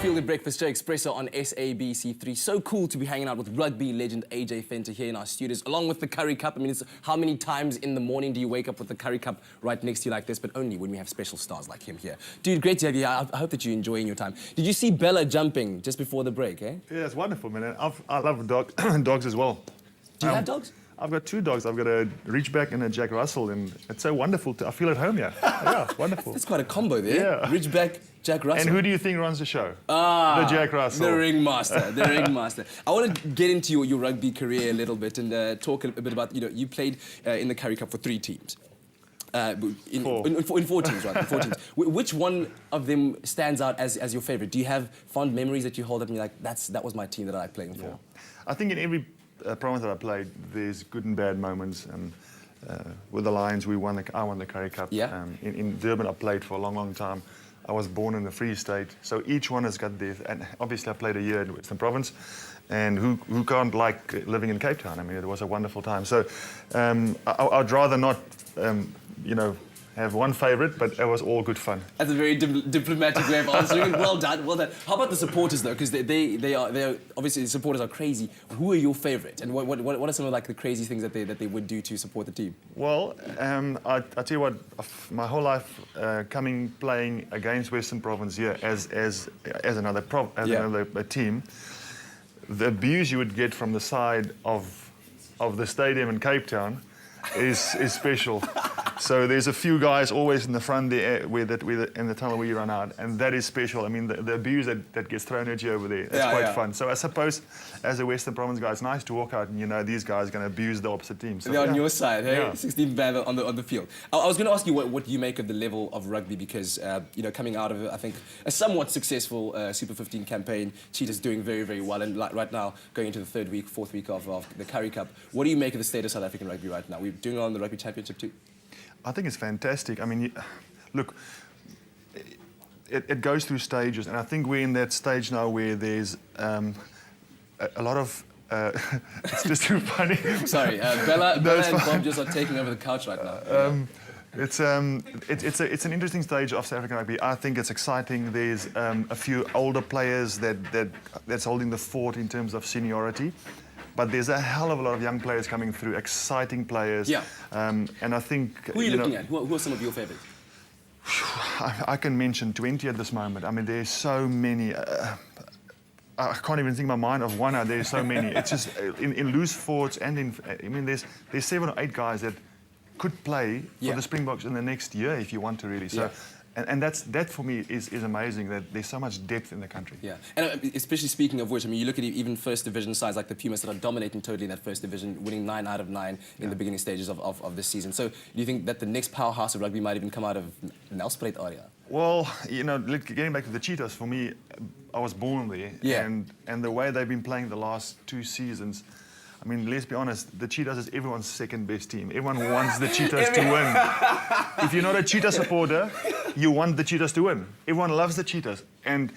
Feel the Breakfast Show Expresso on SABC3. So cool to be hanging out with rugby legend AJ Fenter here in our studios, along with the Currie Cup. I mean, how many times in the morning do you wake up with the Currie Cup right next to you like this? But only when we have special stars like him here. Dude, great to have you here. I hope that you're enjoying your time. Did you see Bella jumping just before the break, eh? Yeah, it's wonderful, man. I love dogs as well. Do you have dogs? I've got two dogs. I've got a Ridgeback and a Jack Russell, and it's so wonderful. I feel at home here. Yeah, it's wonderful. That's quite a combo there. Yeah. Bridgeback, Jack Russell. And who do you think runs the show? The Jack Russell. The ringmaster, the ringmaster. I want to get into your rugby career a little bit and talk a bit about, you played in the Currie Cup for 3 teams. In 4 teams, right? In 4 teams. Which one of them stands out as your favorite? Do you have fond memories that you hold up and you're like, that was my team that I played for? Yeah. I think in every province that I played, there's good and bad moments. And with the Lions, I won the Currie Cup. Yeah. In Durban, I played for a long, long time. I was born in the Free State, so each one has got their. And obviously, I played a year in Western Province, and who can't like living in Cape Town? I mean, it was a wonderful time. So I'd rather not, have one favourite, but it was all good fun. That's a very diplomatic way of answering it. Well done, well done. How about the supporters though? Because they are obviously the supporters are crazy. Who are your favourite? And what are some of like the crazy things that they would do to support the team? Well, I tell you what, my whole life playing against Western Province here as another team, the abuse you would get from the side of the stadium in Cape Town is special. So there's a few guys always in the front there in the tunnel where you run out, and that is special. I mean, the abuse that gets thrown at you over there, it's quite fun. So I suppose, as a Western Province guy, it's nice to walk out and these guys are going to abuse the opposite team. So, they're on your side, hey? Yeah. 16 band on the field. I was going to ask you what you make of the level of rugby because, coming out of, I think, a somewhat successful Super 15 campaign, Cheetahs doing very, very well, and like right now, going into the 3rd week, 4th week of the Currie Cup. What do you make of the state of South African rugby right now? We're doing well in the Rugby Championship too. I think it's fantastic. I mean, look, it goes through stages, and I think we're in that stage now where there's a lot of. It's just too funny. Sorry, Bella and Bob just are taking over the couch right now. It's an interesting stage of South African rugby. I think it's exciting. There's a few older players that's holding the fort in terms of seniority. But there's a hell of a lot of young players coming through, exciting players. Yeah. And I think... Who are you looking at? Who are some of your favourites? I can mention 20 at this moment. I mean, there's so many. I can't even think in my mind of one. There's so many. It's just in loose forwards and in... I mean, there's 7 or 8 guys that could play for the Springboks in the next year if you want to really. So. Yeah. And that for me is amazing that there's so much depth in the country. Yeah, and especially speaking of which, I mean, you look at even first division sides like the Pumas that are dominating totally in that first division, winning 9 out of 9 in the beginning stages of this season. So do you think that the next powerhouse of rugby might even come out of Nelspruit area? Well, getting back to the Cheetahs, for me, I was born there. Yeah. And the way they've been playing the last 2 seasons, I mean, let's be honest, the Cheetahs is everyone's second best team. Everyone wants the Cheetahs to win. If you're not a Cheetah supporter, you want the Cheetahs to win. Everyone loves the Cheetahs. And,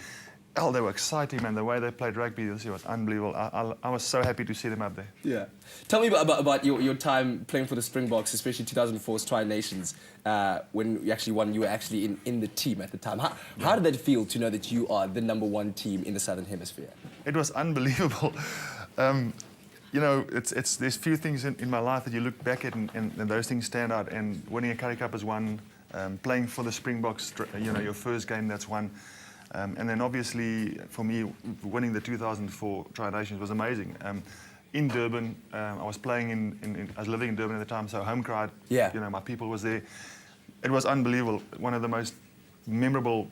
they were exciting, man. The way they played rugby this year was unbelievable. I was so happy to see them up there. Yeah. Tell me about your time playing for the Springboks, especially 2004's Tri-Nations, when you actually won. You were actually in the team at the time. How did that feel to know that you are the #1 team in the Southern Hemisphere? It was unbelievable. There's few things in my life that you look back at and those things stand out. And winning a Currie Cup is one. Playing for the Springboks, your first game, that's one. And then obviously, for me, winning the 2004 Tri-Nations was amazing. In Durban, I was playing I was living in Durban at the time, so home crowd, my people was there. It was unbelievable. One of the most memorable,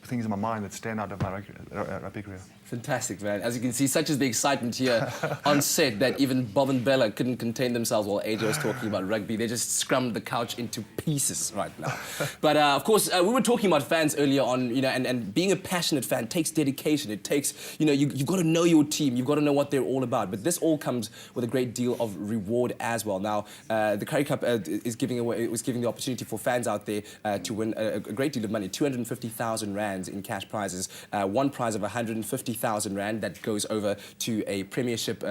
things in my mind that stand out of my rugby career. Fantastic, man. As you can see, such is the excitement here on set that even Bob and Bella couldn't contain themselves while AJ was talking about rugby. They just scrummed the couch into pieces right now. But of course, we were talking about fans earlier on, and being a passionate fan takes dedication. It takes, you've got to know your team. You've got to know what they're all about. But this all comes with a great deal of reward as well. Now, the Currie Cup was giving the opportunity for fans out there to win a great deal of money. money, 250,000 rands in cash prizes. One prize of 150,000 rand that goes over to a Premiership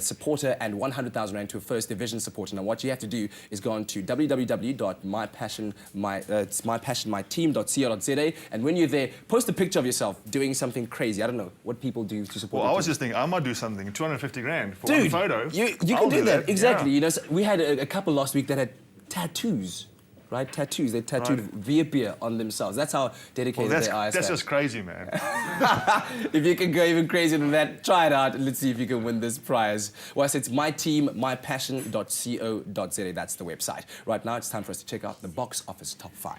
supporter and 100,000 rand to a First Division supporter. Now, what you have to do is go on to www.mypassionmyteam.co.za, and when you're there, post a picture of yourself doing something crazy. I don't know what people do to support. Well, I was just thinking, I might do something. 250 grand for Dude, one photo. You can do that. Exactly. Yeah. You know, so we had a couple last week that had tattoos. Right, tattoos. They tattooed Veer on themselves. That's how dedicated they are. That's just crazy, man. If you can go even crazier than that, try it out and let's see if you can win this prize. Well, I said it's myteammypassion.co.za. That's the website. Right now, it's time for us to check out the box office top 5.